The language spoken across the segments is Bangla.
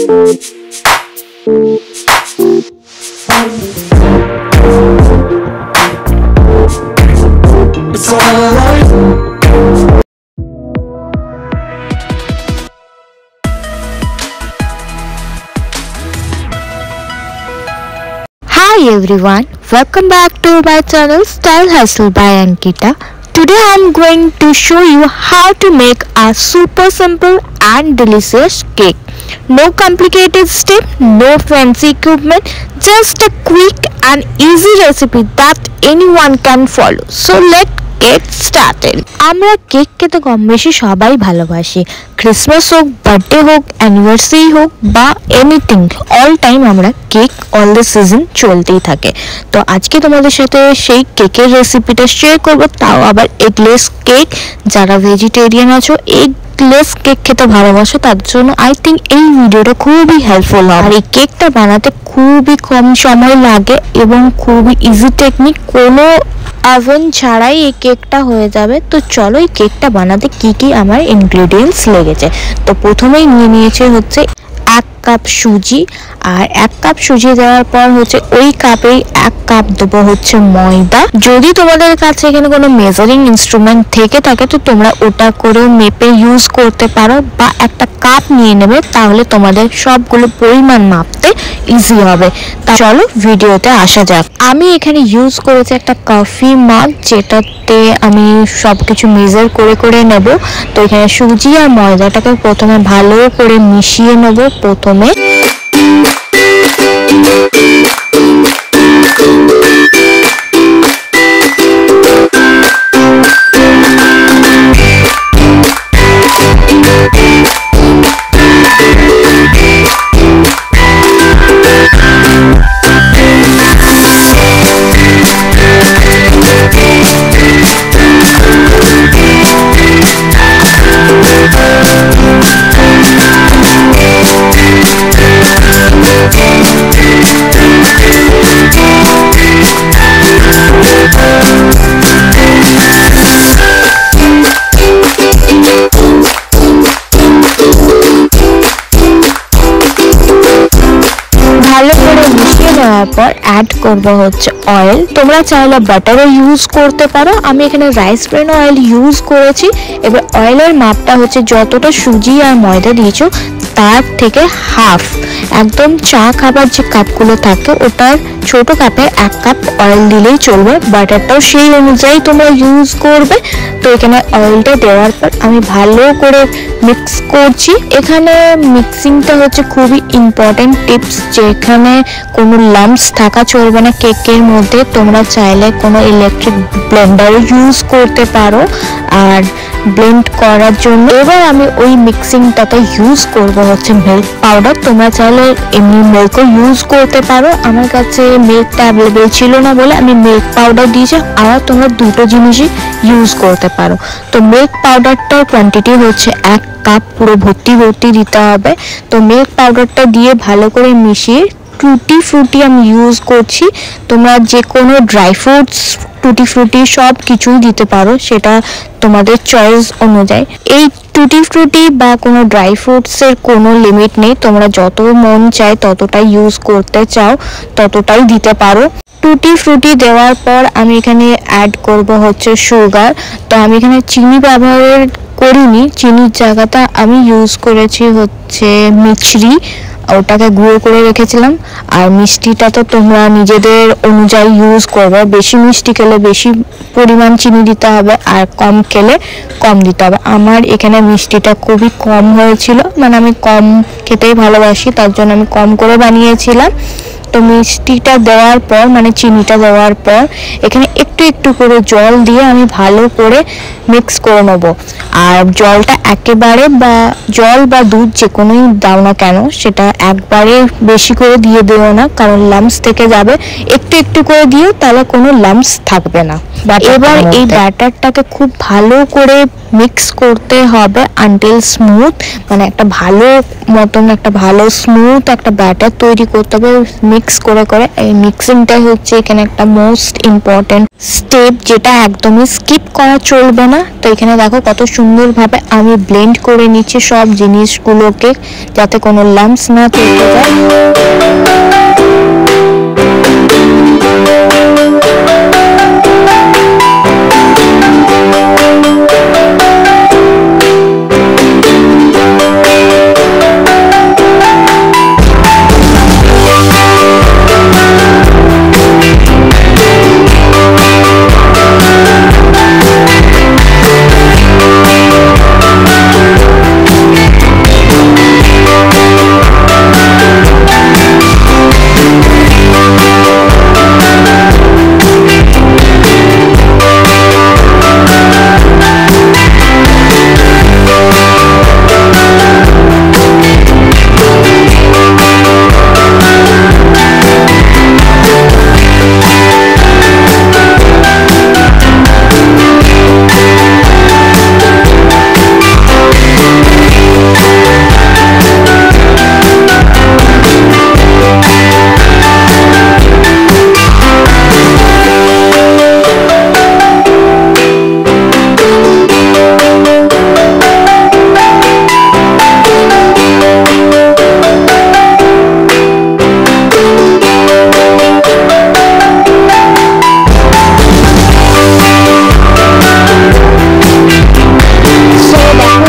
It's alright. Hi everyone, welcome back to my channel Style Hustle by Ankita. Today I am going to show you how to make a super simple and delicious cake. No complicated step, no fancy equipment, just a quick and easy recipe that anyone can follow. So let's get started. আমরা কেক খেতে কম বেশি সবাই ভালোবাসি। ক্রিসমাস হোক, বার্থডে হোক, অ্যানিভার্সারি হোক বা এনিথিং, অল টাইম আমরা কেক অল দ্য সিজন চলতেই থাকে। তো আজকে তোমাদের সাথে সেই কেকের রেসিপিটা শেয়ার করবো, তাও আবার এগলেস কেক। যারা ভেজিটেরিয়ান আছো, এগলেস কেক খেতে ভালোবাসো, তার জন্য আই থিঙ্ক এই ভিডিওটা খুবই হেল্পফুল হবে। আর এই কেকটা বানাতে খুবই কম সময় লাগে এবং খুবই ইজি টেকনিক, কোনো ওভেন ছাড়াই এই কেকটা হয়ে যাবে। তো চলো এই কেকটা বানাতে কি কি আমার ইনগ্রেডিয়েন্টস লেগেছে। তো প্রথমেই নিয়ে নিয়েছে হচ্ছে 1 কাপ সুজি, আর 1 কাপ সুজি দেওয়ার পর হচ্ছে ওই কাপেই 1 কাপ দেবো হচ্ছে ময়দা। যদি তোমাদের কাছে এখানে কোনো মেজারিং ইনস্ট্রুমেন্ট থেকে থাকে তো তোমরা ওটা করেও মেপে ইউজ করতে পারো, বা একটা কাপ নিয়ে নেবে, তাহলে তোমাদের সবগুলো পরিমাণ মাপতে ইজি হবে। তা চলো ভিডিওতে আসা যাক। আমি এখানে ইউজ করেছি একটা কফি মাগ, যেটাতে আমি সবকিছু মেজার করে করে নেব। তো এখানে সুজি আর ময়দাটাকে প্রথমে ভালো করে মিশিয়ে নেব। প্রথমে ভালো করে মিশিয়ে নেওয়ার পর অ্যাড করব হচ্ছে অয়েল। তোমরা চাইলে বাটারও ইউজ করতে পারো, আমি এখানে রাইস ব্রেন অয়েল ইউজ করেছি। এবার অয়েলের মাপটা হচ্ছে যতটা সুজি আর ময়দা দিয়েছো তার থেকে হাফ, একদম চা খাবার যে কাপগুলো থাকে ওটার ছোট কাপে 1 কাপ অয়েল দিলেই চলবে। বাটারটাও সেই অনুযায়ী তোমরা ইউজ করবে। তো এখানে অয়েলটা দেওয়ার পর আমি ভালো করে মিক্স করছি। এখানে মিক্সিংটা হচ্ছে খুবই ইম্পর্টেন্ট টিপস, যেখানে কোনো লাম্পস থাকা চলবে না কেকের মধ্যে। তোমরা চাইলে কোনো ইলেকট্রিক ব্লেন্ডার ইউজ করতে পারো আর ব্লেন্ড করার জন্য। এবার আমি ওই মিক্সিংটাতে ইউজ করব হচ্ছে মিল্ক পাউডার। তোমরা চাইলে এমনি মিল্কও ইউজ করতে পারো, আমার কাছে মিল্কটা অ্যাভেলেবেল ছিল না বলে আমি মিল্ক পাউডার দিয়েছি। আর তোমরা দুটো জিনিসই ইউজ করতে পারো। তো মিল্ক পাউডারটার কোয়ান্টিটি হচ্ছে 1 কাপ, পুরো ভর্তি ভর্তি দিতে হবে। তো মিল্ক পাউডারটা দিয়ে ভালো করে মিশিয়ে টুটি ফ্রুটি আমি ইউজ করছি। তোমরা যে কোনো ড্রাই ফ্রুটস, টুটি ফ্রুটি সব কিছুই দিতে পারো, সেটা তোমাদের চয়েস অনুযায়ী। এই টুটি ফ্রুটি বা কোনো ড্রাই ফ্রুটসের কোনো লিমিট নেই, তোমরা যত মন চায় ততটাই ইউজ করতে চাও ততটাই দিতে পারো। টুটি ফ্রুটি দেওয়ার পর আমি এখানে অ্যাড করব হচ্ছে সুগার। তো আমি এখানে চিনি ব্যবহার করিনি, চিনির জায়গাটা আমি ইউজ করেছি হচ্ছে মিছরি, ওটাকে গুঁড়ো করে রেখেছিলাম। আর মিষ্টিটা তো তোমরা নিজেদের অনুযায়ী ইউজ করবে, বেশি মিষ্টি খেলে বেশি পরিমাণ চিনি দিতে হবে, আর কম খেলে কম দিতে হবে। আমার এখানে মিষ্টিটা খুবই কম হয়েছিল, মানে আমি কম খেতেই ভালোবাসি, তার জন্য আমি কম করে বানিয়েছিলাম। তো মিষ্টিটা দেওয়ার পর, মানে চিনিটা দেওয়ার পর এখানে একটু একটু করে জল দিয়ে আমি ভালো করে মিক্স করে নেব। আর জলটা একেবারে, বা জল বা দুধ যে কোনোই দাও না কেন, সেটা একবারে বেশি করে দিয়ে দিও না, কারণ লাম্পস থেকে যাবে। একটু একটু করে দিও, তাহলে কোনো লাম্পস থাকবে না। এবার এই ব্যাটারটাকে খুব ভালো করে মিক্স করতে হবে আনটিল স্মুথ, মানে একটা ভালো মতন, একটা ভালো স্মুথ একটা ব্যাটার তৈরি করতে হবে মিক্স করে করে। এই মিক্সিংটাই হচ্ছে এখানে একটা মোস্ট ইম্পর্টেন্ট ইম্পর্টেন্ট স্টেপ, যেটা একদমই স্কিপ করা চলবে না। তো এখানে দেখো কত সুন্দরভাবে আমি ব্লেন্ড করে নিচ্ছি সব জিনিসগুলোকে, যাতে কোনো লাম্পস না থেকে যায়।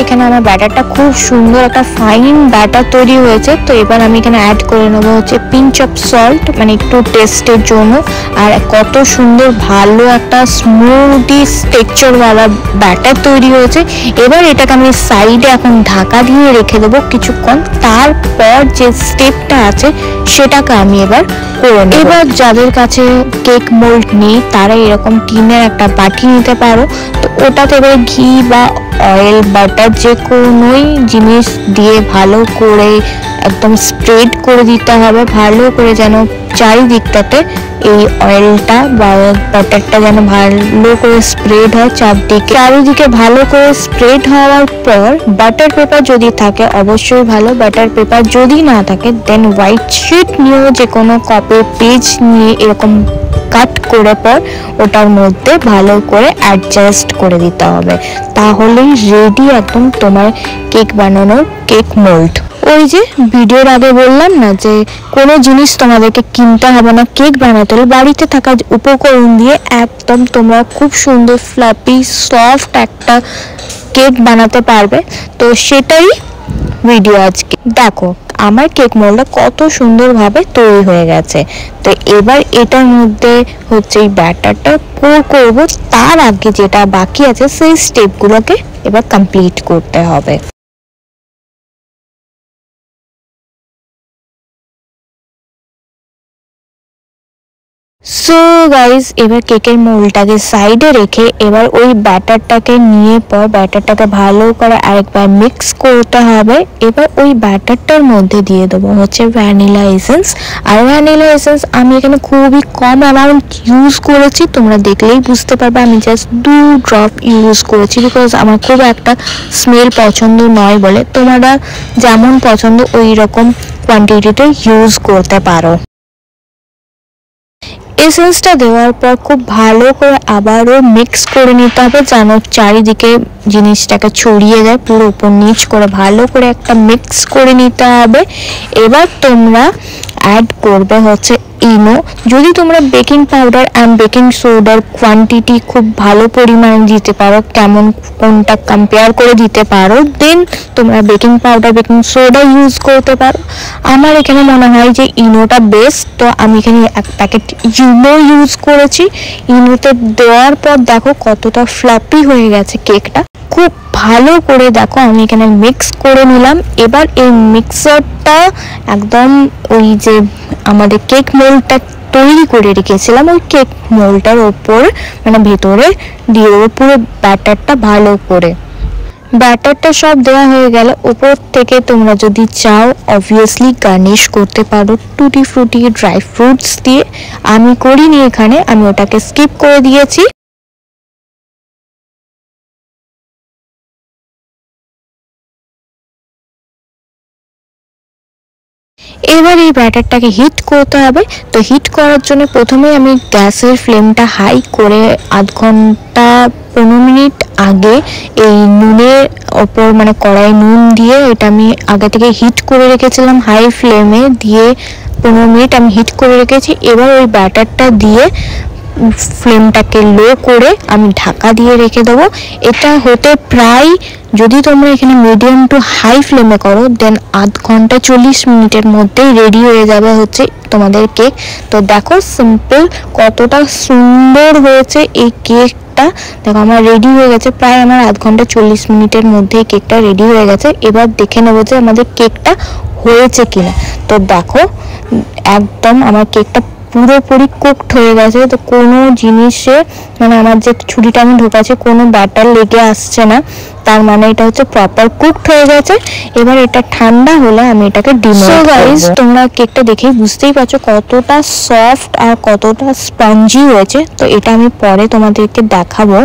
এখানে আমার ব্যাটারটা খুব সুন্দর একটা ফাইন ব্যাটার তৈরি হয়েছে। তো এবার আমি এখানে অ্যাড করে নেবো হচ্ছে পিঞ্চ অফ সল্ট, মানে একটু টেস্টের জন্য। আর কত সুন্দর ভালো একটা স্মুদি টেক্সচারওয়ালা ব্যাটার তৈরি হয়েছে। এবার এটাকে আমি সাইডে এখন ঢাকা দিয়ে রেখে দেবো কিছুক্ষণ। তারপর যে স্টেপটা আছে সেটাকে আমি এবার করে নেব। এবার যাদের কাছে কেক মোল্ড নেই তারা এরকম টিনের একটা বাটি নিতে পারো। তো ওটাতে এবার ঘি বা অয়েল বাটার যে কোনোই জিনিস দিয়ে ভালো করে একদম স্প্রেড করে দিতে হবে, ভালো করে যেন চারিদিকটাতে এই অয়েলটা বা বাটারটা যেন ভালো করে স্প্রেড হয় চারদিকে। চারিদিকে ভালো করে স্প্রেড হওয়ার পর বাটার পেপার যদি থাকে অবশ্যই ভালো, বাটার পেপার যদি না থাকে দেন হোয়াইট শিট নিয়েও যে কোনো কপি পেজ নিয়ে এরকম কাট করে পর ওটার মধ্যে ভালো করে অ্যাডজাস্ট করে দিতে হবে, তাহলেই রেডি একদম তোমার কেক বানানোর কেক মোল্ড। ওই যে ভিডিওর আগে বললাম না যে কোনো জিনিস তোমাদেরকে কিনতে হবে না, কেক বানাতে হলে বাড়িতে থাকা উপকরণ দিয়ে একদম তোমরা খুব সুন্দর ফ্লাপি সফট একটা কেক বানাতে পারবে। তো সেটাই ভিডিও আজকে। দেখো আমার কেক মোল্ডটা কত সুন্দরভাবে তৈরি হয়ে গেছে। তো এবার এটার মধ্যে হচ্ছে এই ব্যাটারটা পোর করব, তার আগে যেটা বাকি আছে সেই স্টেপগুলোকে এবার কমপ্লিট করতে হবে। সো গাইস, এবার কেকের মোল্ডটাকে সাইডে রেখে এবার ওই ব্যাটারটাকে নিয়ে পর ব্যাটারটাকে ভালো করে আরেকবার মিক্স করতে হবে। এবার ওই ব্যাটারটার মধ্যে দিয়ে দেবো হচ্ছে ভ্যানিলা এসেন্স। আর ভ্যানিলা এসেন্স আমি এখানে খুবই কম অ্যামাউন্ট ইউজ করেছি, তোমরা দেখলেই বুঝতে পারবে আমি জাস্ট 2 ড্রপ ইউজ করেছি, বিকজ আমার খুব একটা স্মেল পছন্দ নয় বলে। তোমরা যেমন পছন্দ ওই রকম কোয়ান্টিটিতে ইউজ করতে পারো। এসেন্সটা দেওয়ার পর খুব ভালো করে আবারও মিক্স করে নিতে হবে যেন চারিদিকে জিনিসটাকে ছড়িয়ে যায়, পুরো উপর নিচ করে ভালো করে একটা মিক্স করে নিতে হবে। এবার তোমরা অ্যাড করবে হচ্ছে ইনো। যদি তোমরা বেকিং পাউডার অ্যান্ড বেকিং সোডার কোয়ান্টিটি খুব ভালো পরিমাণে দিতে পারো, কেমন কোনটা কম্পেয়ার করে দিতে পারো, দেন তোমরা baking powder baking soda use করতে পারো। আমার এখানে মনে হয় যে ইনোটা বেস্ট, তো আমি এখানে এক প্যাকেট ইনো ইউজ করেছি। ইনোতে দেওয়ার পর দেখো কতটা ফ্লাপি হয়ে গেছে কেকটা। খুব ভালো করে দেখো আমি এখানে মিক্স করে নিলাম। এবার এই মিক্সারটা একদম ওই যে আমাদের কেক মোল্ডটা তৈরি করে রেখেছিলাম ওই কেক মোল্ডটার ওপর মানে ভেতরে দিয়ে দেবো পুরো ব্যাটারটা ভালো করে। ব্যাটারটা সব দেওয়া হয়ে গেল, উপর থেকে তোমরা যদি চাও অবভিয়াসলি গার্নিশ করতে পারো টুটি ফ্রুটি ড্রাই ফ্রুটস দিয়ে। আমি করিনি এখানে, আমি ওটাকে স্কিপ করে দিয়েছি। এবার এই ব্যাটারটাকে হিট করতে হবে। তো হিট করার জন্য প্রথমে আমি গ্যাসের ফ্লেমটা হাই করে আধ ঘন্টা 15 মিনিট আগে এই নুনের ওপর মানে কড়াই নুন দিয়ে এটা আমি আগে থেকে হিট করে রেখেছিলাম হাই ফ্লেমে, দিয়ে 15 মিনিট আমি হিট করে রেখেছি। এবার ওই ব্যাটারটা দিয়ে ফ্লেমটাকে লো করে আমি ঢাকা দিয়ে রেখে দেবো। এটা হতে প্রায়, যদি তোমরা এখানে মিডিয়াম টু হাই ফ্লেমে করো, দেন আধ ঘন্টা 40 মিনিটের মধ্যেই রেডি হয়ে যাবে হচ্ছে তোমাদের কেক। তো দেখো সিম্পল কতটা সুন্দর হয়েছে এই কেকটা। দেখো আমার রেডি হয়ে গেছে, প্রায় আমার আধ ঘন্টা 40 মিনিটের মধ্যেই কেকটা রেডি হয়ে গেছে। এবার দেখে নেবো যে আমাদের কেকটা হয়েছে কিনা। তো দেখো একদম আমার কেকটা পুরোপুরি কুকড হয়ে গেছে। তো কোনো জিনিসে মানে আমার যে ছুরিটা আমি ঢোকাচ্ছি কোনো ব্যাটার লেগে আসছে না, তার মানে এটা হচ্ছে প্রপার কুকড হয়ে গেছে। এবার এটা ঠান্ডা হলে আমি এটাকে ডিমোল্ড করব। তোমরা কেকটা দেখেই বুঝতেই পারছো কতটা সফট আর কতটা স্পঞ্জি হয়েছে। তো এটা আমি পরে তোমাদেরকে দেখাবো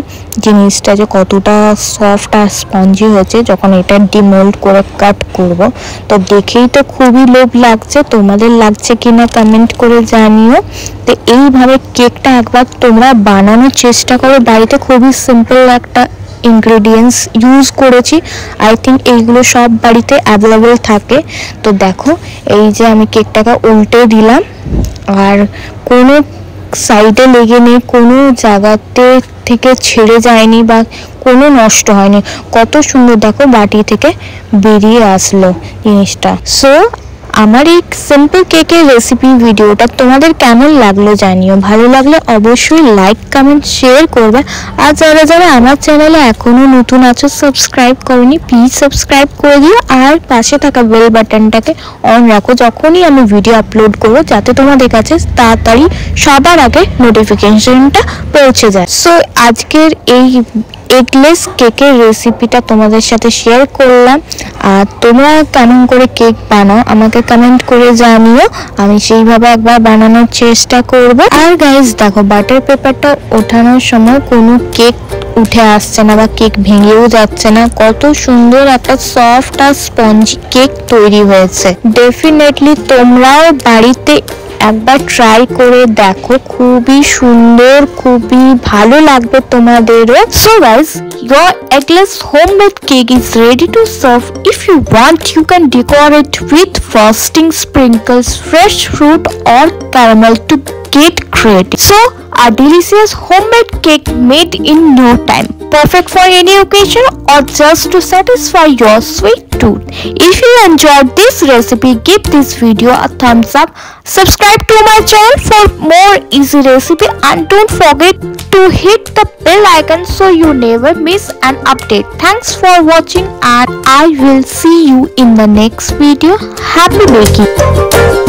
জিনিসটা যে কতটা সফট আর স্পঞ্জি হয়েছে যখন এটা ডিমোল্ড করে কাট করব। তো দেখেই তো খুবই লোভ লাগছে, তোমাদের লাগছে কিনা কমেন্ট করে জানিও। তো এইভাবে কেকটা একবার তোমরা বানানোর চেষ্টা করো বাড়িতে। খুবই সিম্পল একটা ইনগ্রেডিয়েন্টস ইউজ করেছি, আই থিঙ্ক এইগুলো সব বাড়িতে অ্যাভেলেবেল থাকে। তো দেখো এই যে আমি কেকটাকে উল্টে দিলাম আর কোনো সাইডে লেগে নেই, কোনো জায়গাতে থেকে ছেড়ে যায়নি বা কোনো নষ্ট হয়নি। কত সুন্দর দেখো বাটি থেকে বেরিয়ে আসলো জিনিসটা। সো আমার এই সিম্পল কেকের রেসিপি ভিডিওটা তোমাদের কেমন লাগলো জানিও। ভালো লাগলে অবশ্যই লাইক কমেন্ট শেয়ার করবে। আর যারা যারা আমার চ্যানেলে এখনো নতুন আছো সাবস্ক্রাইব করনি, প্লিজ সাবস্ক্রাইব করে দিও আর পাশে থাকা বেল বাটনটাকে অন রাখো যখনই আমি ভিডিও আপলোড করবো, যাতে তোমাদের কাছে তাড়াতাড়ি সবার আগে নোটিফিকেশনটা পৌঁছে যায়। সো আজকের এই এগলেস কেকের রেসিপিটা তোমাদের সাথে শেয়ার করলাম। আর তোমরা কেমন করে কেক বানাও আমাকে কমেন্ট করে জানিও, আমি সেইভাবে একবার বানানোর চেষ্টা করব। আর গাইস দেখো বাটার পেপারটা ওঠানোর সময় কোনো কেক উঠে আসছে না বা কেক ভেঙেও যাচ্ছে না, কত সুন্দর একটা সফট আর স্পঞ্জি কেক তৈরি হয়েছে। ডেফিনেটলি তোমরাও বাড়িতে একবার ট্রাই করে দেখো, খুবই সুন্দর, খুবই ভালো লাগবে তোমাদেরও। So guys, your eggless homemade cake is ready to serve. If you want, you can decorate with frosting, sprinkles, fresh fruit or caramel to get creative. So a delicious homemade cake made in no time, perfect for any occasion or just to satisfy your sweet tooth. If you enjoyed this recipe, give this video a thumbs up, subscribe to my channel for more easy recipe, and don't forget to hit the bell icon so you never miss an update. Thanks for watching and I will see you in the next video. Happy baking!